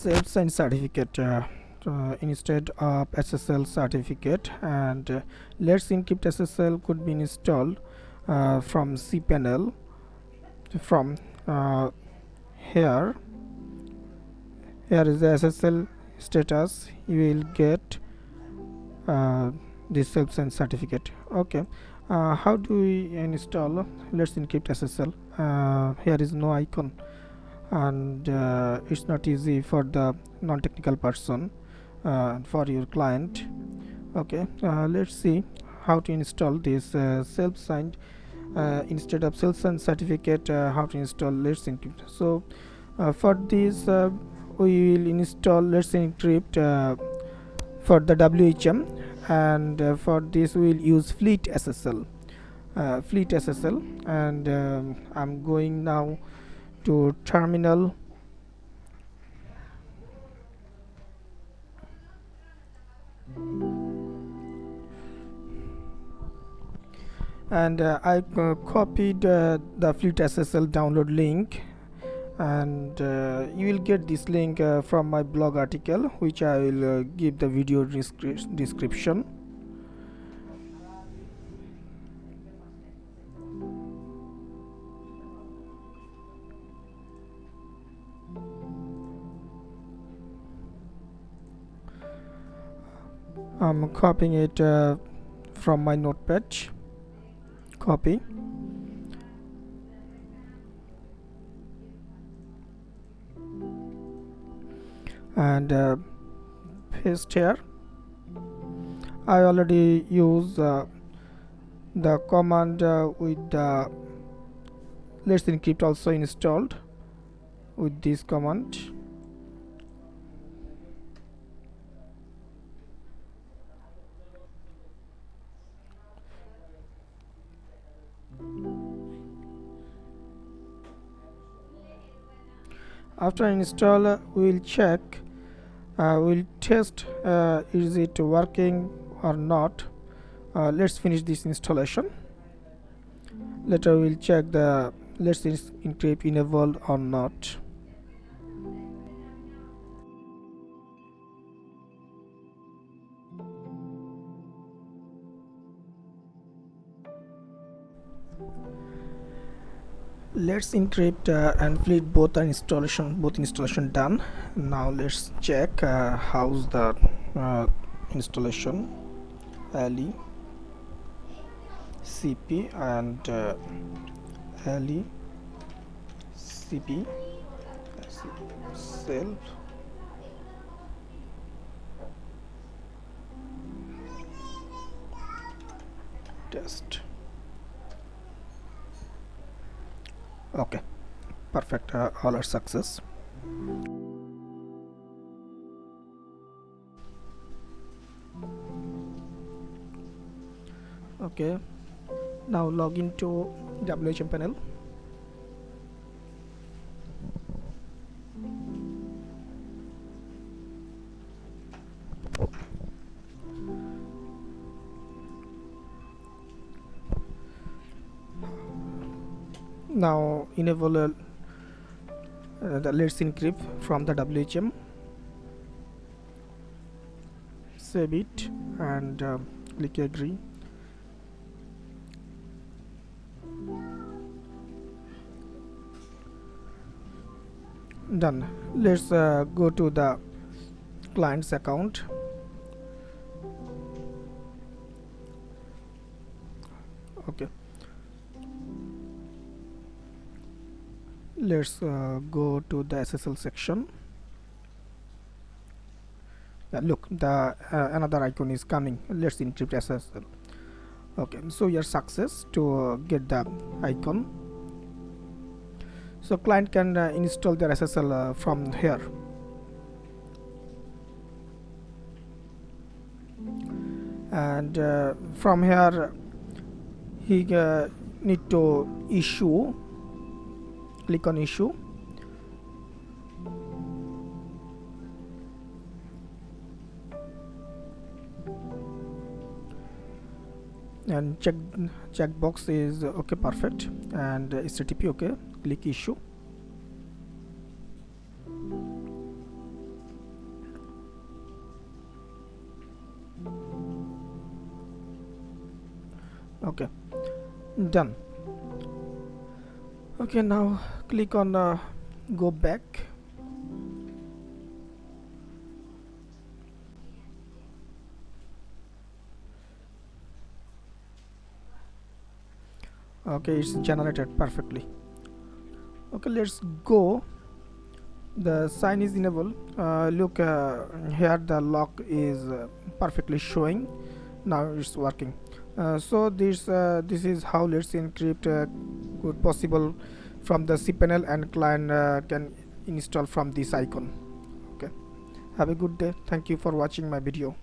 self-signed certificate instead of SSL certificate, and Let's Encrypt SSL could be installed from cPanel. From here is the SSL status. You will get this self-signed certificate. Okay, how do we install Let's Encrypt SSL? Here is no icon, and it's not easy for the non-technical person, for your client. Okay, let's see how to install this self-signed instead of self-signed certificate, how to install Let's Encrypt. So for this we will install Let's Encrypt for the WHM, and for this we will use Fleet SSL. And I'm going now to terminal, and I copied the Fleet SSL download link, and you will get this link from my blog article, which I will give the video description. I'm copying it from my notepad. Copy, and paste here. I already use the command with the Let's Encrypt also installed with this command. After install, we'll check, we'll test is it working or not. Let's finish this installation. Later we'll check the Let's Encrypt enabled or not. Let's Encrypt and Fleet both installation done. Now let's check how's the installation. LE CP and LE CP self test. Okay, perfect. All are success. Okay, now log into WHM panel. Now enable the Let's Encrypt from the WHM. Save it and click agree. Done. Let's go to the client's account. Okay, let's go to the SSL section. Look, the another icon is coming. Let's Encrypt SSL. Okay, so your success to get the icon. So client can install their SSL from here. And from here he need to issue. Click on issue. And checkbox is okay, perfect, and HTTP okay. Click issue. Okay, done. Okay, now click on go back. Okay, it's generated perfectly. Okay, let's go. The sign is enabled. Look, here the lock is perfectly showing. Now it's working. So this is how Let's Encrypt could possible from the cPanel, and client can install from this icon. Okay, have a good day. Thank you for watching my video.